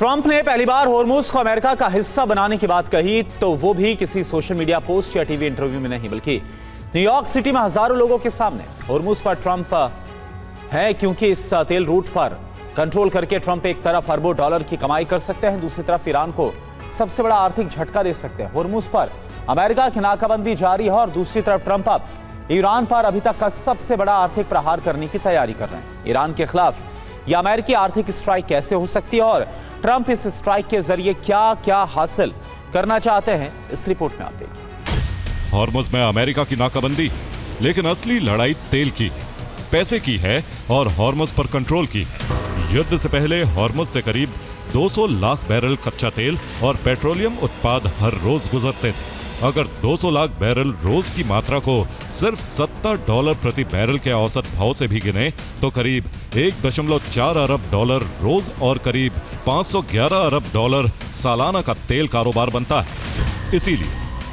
Trump ने पहली बार होर्मुज को अमेरिका का हिस्सा बनाने की बात कही तो वो भी किसी सोशल मीडिया पोस्ट या टीवी इंटरव्यू में नहीं, बल्कि न्यूयॉर्क सिटी में हजारों लोगों के सामने। होर्मुज पर ट्रंप है क्योंकि इस तेल रूट पर कंट्रोल करके ट्रंप एक तरफ अरबों डॉलर की कमाई कर सकते हैं, दूसरी तरफ ईरान को सबसे बड़ा आर्थिक झटका दे सकते हैं। होर्मुज पर अमेरिका की नाकाबंदी जारी है और दूसरी तरफ ट्रंप अब ईरान पर अभी तक का सबसे बड़ा आर्थिक प्रहार करने की तैयारी कर रहे हैं। ईरान के खिलाफ यह अमेरिकी आर्थिक स्ट्राइक कैसे हो सकती है और ट्रंप इस स्ट्राइक के जरिए क्या क्या हासिल करना चाहते हैं, इस रिपोर्ट में आप देखिए। हॉर्मुज में अमेरिका की नाकाबंदी, लेकिन असली लड़ाई तेल की, पैसे की है और हॉर्मुज पर कंट्रोल की। युद्ध से पहले हॉर्मुज से करीब 200 लाख बैरल कच्चा तेल और पेट्रोलियम उत्पाद हर रोज गुजरते थे। अगर 200 लाख बैरल रोज की मात्रा को सिर्फ $70 प्रति बैरल के औसत भाव से भी गिने तो करीब 1.4 अरब डॉलर रोज और करीब 511 अरब डॉलर सालाना का तेल कारोबार बनता है। इसीलिए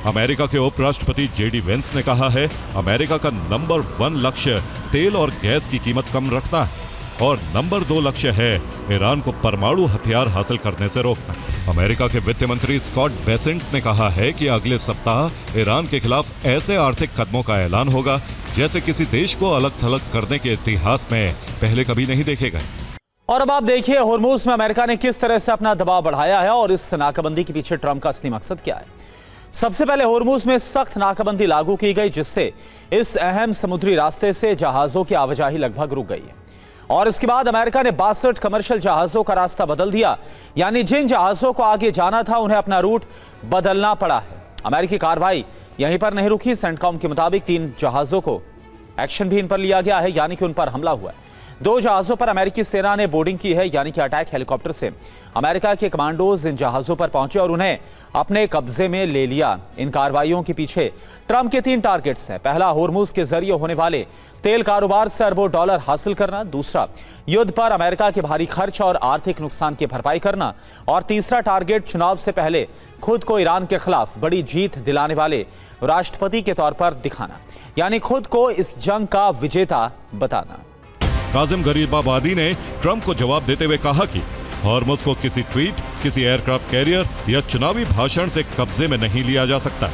अमेरिका के उपराष्ट्रपति जेडी वेंस ने कहा है, अमेरिका का नंबर 1 लक्ष्य तेल और गैस की कीमत कम रखना है और नंबर 2 लक्ष्य है ईरान को परमाणु हथियार हासिल करने से रोकना। अमेरिका के वित्त मंत्री स्कॉट बेसेंट ने कहा है कि अगले सप्ताह ईरान के खिलाफ ऐसे आर्थिक कदमों का ऐलान होगा जैसे किसी देश को अलग थलग करने के इतिहास में पहले कभी नहीं देखे गए। और अब आप देखिए होर्मुज में अमेरिका ने किस तरह से अपना दबाव बढ़ाया है और इस नाकाबंदी के पीछे ट्रंप का असली मकसद क्या है। सबसे पहले होर्मुज में सख्त नाकाबंदी लागू की गई, जिससे इस अहम समुद्री रास्ते से जहाजों की आवाजाही लगभग रुक गई है। और इसके बाद अमेरिका ने 62 कमर्शियल जहाजों का रास्ता बदल दिया, यानी जिन जहाजों को आगे जाना था उन्हें अपना रूट बदलना पड़ा है। अमेरिकी कार्रवाई यहीं पर नहीं रुकी। सेंटकॉम के मुताबिक 3 जहाजों को एक्शन भी इन पर लिया गया है, यानी कि उन पर हमला हुआ है। 2 जहाजों पर अमेरिकी सेना ने बोर्डिंग की है, यानी कि अटैक हेलीकॉप्टर से अमेरिका के कमांडोज इन जहाजों पर पहुंचे और उन्हें अपने कब्जे में ले लिया। इन कार्रवाइयों के पीछे ट्रंप के 3 टारगेट्स हैं। पहला, होर्मुज के जरिए होने वाले तेल कारोबार से अरबों डॉलर हासिल करना। दूसरा, युद्ध पर अमेरिका के भारी खर्च और आर्थिक नुकसान की भरपाई करना। और तीसरा टारगेट, चुनाव से पहले खुद को ईरान के खिलाफ बड़ी जीत दिलाने वाले राष्ट्रपति के तौर पर दिखाना, यानी खुद को इस जंग का विजेता बताना। काजिम गरीबाबादी ने ट्रंप को जवाब देते हुए कहा कि हॉर्मुज को किसी ट्वीट, किसी एयरक्राफ्ट कैरियर या चुनावी भाषण से कब्जे में नहीं लिया जा सकता।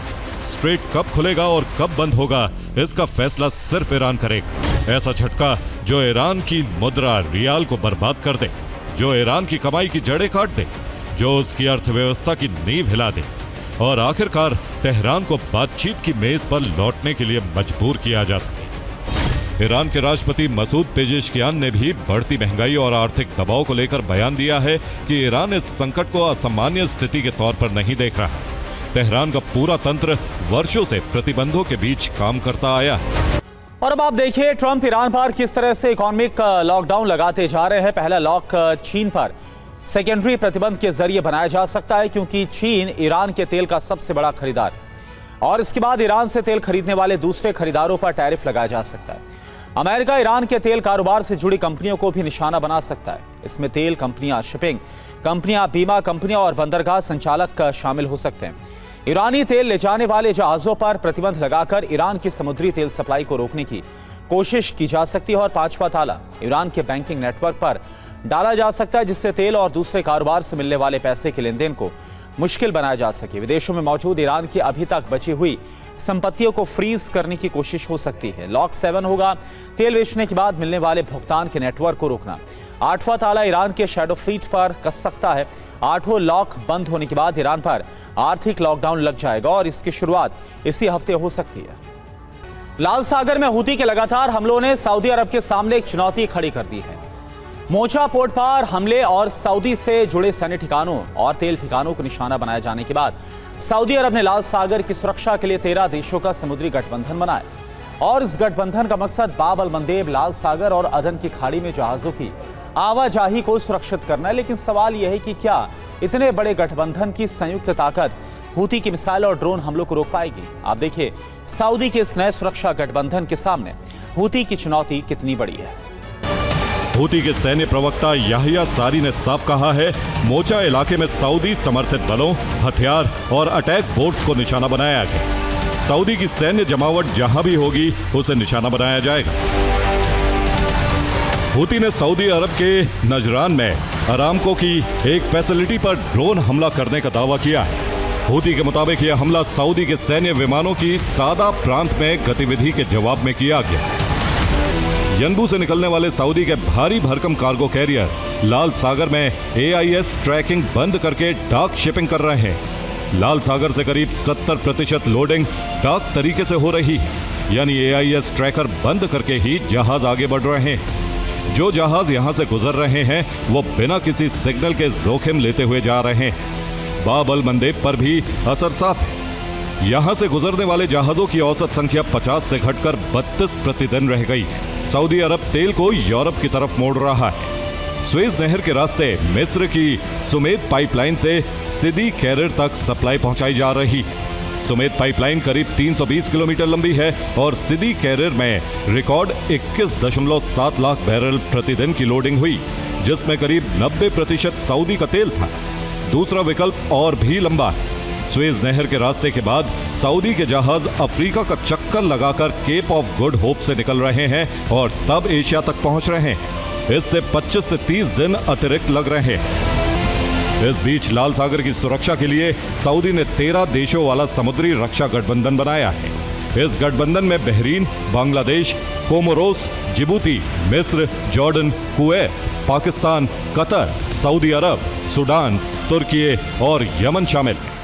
स्ट्रेट कब खुलेगा और कब बंद होगा, इसका फैसला सिर्फ ईरान करेगा। ऐसा झटका जो ईरान की मुद्रा रियाल को बर्बाद कर दे, जो ईरान की कमाई की जड़ें काट दे, जो उसकी अर्थव्यवस्था की नींव हिला दे और आखिरकार तेहरान को बातचीत की मेज पर लौटने के लिए मजबूर किया जा सके। ईरान के राष्ट्रपति मसूद पेजेशकियान ने भी बढ़ती महंगाई और आर्थिक दबाव को लेकर बयान दिया है कि ईरान इस संकट को असामान्य स्थिति के तौर पर नहीं देख रहा। तेहरान का पूरा तंत्र वर्षों से प्रतिबंधों के बीच काम करता आया है। और अब आप देखिए ट्रंप ईरान पर किस तरह से इकोनॉमिक लॉकडाउन लगाते जा रहे हैं। पहला लॉक चीन पर सेकेंडरी प्रतिबंध के जरिए बनाया जा सकता है, क्योंकि चीन ईरान के तेल का सबसे बड़ा खरीदार, और इसके बाद ईरान से तेल खरीदने वाले दूसरे खरीदारों पर टैरिफ लगाया जा सकता है। अमेरिका ईरान के तेल कारोबार से जुड़ी कंपनियों को भी निशाना बना सकता है। इसमें तेल कंपनियां, शिपिंग कंपनियां, बीमा कंपनियां और बंदरगाह संचालक शामिल हो सकते हैं। ईरानी तेल ले जाने वाले जहाजों पर प्रतिबंध लगाकर ईरान की समुद्री तेल सप्लाई को रोकने की कोशिश की जा सकती है। और 5वां ताला ईरान के बैंकिंग नेटवर्क पर डाला जा सकता है, जिससे तेल और दूसरे कारोबार से मिलने वाले पैसे के लेन देन को मुश्किल बनाया जा सके। विदेशों में मौजूद ईरान की अभी तक बची हुई संपत्तियों को फ्रीज करने की कोशिश हो सकती है। लॉक 7 होगा तेल बेचने के बाद मिलने वाले भुगतान के नेटवर्क को रोकना। 8वां ताला ईरान के शैडो फ्लीट पर कस सकता है। 8वां लॉक बंद होने के बाद ईरान पर आर्थिक लॉकडाउन लग जाएगा और इसकी शुरुआत इसी हफ्ते हो सकती है। लाल सागर में हूती के लगातार हमलों ने सऊदी अरब के सामने एक चुनौती खड़ी कर दी है। मोचा पोर्ट पर हमले और सऊदी से जुड़े सैन्य ठिकानों और तेल ठिकानों को निशाना बनाए जाने के बाद सऊदी अरब ने लाल सागर की सुरक्षा के लिए 13 देशों का समुद्री गठबंधन बनाया। और इस गठबंधन का मकसद बाब अल मंदेब, लाल सागर और अदन की खाड़ी में जहाजों की आवाजाही को सुरक्षित करना है। लेकिन सवाल यह है कि क्या इतने बड़े गठबंधन की संयुक्त ताकत हूती की मिसाइल और ड्रोन हमलों को रोक पाएगी। आप देखिए सऊदी के इस नए सुरक्षा गठबंधन के सामने हूती की चुनौती कितनी बड़ी है। हूती के सैन्य प्रवक्ता याहिया सारी ने साफ कहा है, मोचा इलाके में सऊदी समर्थित बलों, हथियार और अटैक बोट्स को निशाना बनाया गया। सऊदी की सैन्य जमावट जहां भी होगी उसे निशाना बनाया जाएगा। हूती ने सऊदी अरब के नजरान में अरामको की एक फैसिलिटी पर ड्रोन हमला करने का दावा किया है। हूती के मुताबिक यह हमला सऊदी के सैन्य विमानों की सादा प्रांत में गतिविधि के जवाब में किया गया। यनबू से निकलने वाले सऊदी के भारी भरकम कार्गो कैरियर लाल सागर में AIS ट्रैकिंग बंद करके डाक शिपिंग कर रहे हैं। लाल सागर से करीब 70% लोडिंग डाक तरीके से हो रही है, यानी AIS ट्रैकर बंद करके ही जहाज आगे बढ़ रहे हैं। जो जहाज यहां से गुजर रहे हैं वो बिना किसी सिग्नल के जोखिम लेते हुए जा रहे हैं। बाब अल मंदेब पर भी असर साफ है। यहां से गुजरने वाले जहाजों की औसत संख्या 50 से घटकर 32 प्रतिदिन रह गई। सऊदी अरब तेल को यूरोप की तरफ मोड़ रहा है। स्वेज नहर के रास्ते मिस्र की सुमेद पाइपलाइन से सिदी कैरियर तक सप्लाई पहुंचाई जा रही। सुमेद पाइपलाइन करीब 320 किलोमीटर लंबी है और सिदी कैरियर में रिकॉर्ड 21.7 लाख बैरल प्रतिदिन की लोडिंग हुई, जिसमें करीब 90% सऊदी का तेल था। दूसरा विकल्प और भी लंबा है। स्वेज नहर के रास्ते के बाद सऊदी के जहाज अफ्रीका का चक्कर लगाकर केप ऑफ गुड होप से निकल रहे हैं और तब एशिया तक पहुंच रहे हैं। इससे 25 से 30 दिन अतिरिक्त लग रहे हैं। इस बीच लाल सागर की सुरक्षा के लिए सऊदी ने 13 देशों वाला समुद्री रक्षा गठबंधन बनाया है। इस गठबंधन में बहरीन, बांग्लादेश, कोमोरोस, जिबूती, मिस्र, Jordan, Kuwait, Pakistan, Qatar, Saudi Arab, Sudan, तुर्की और यमन शामिल हैं।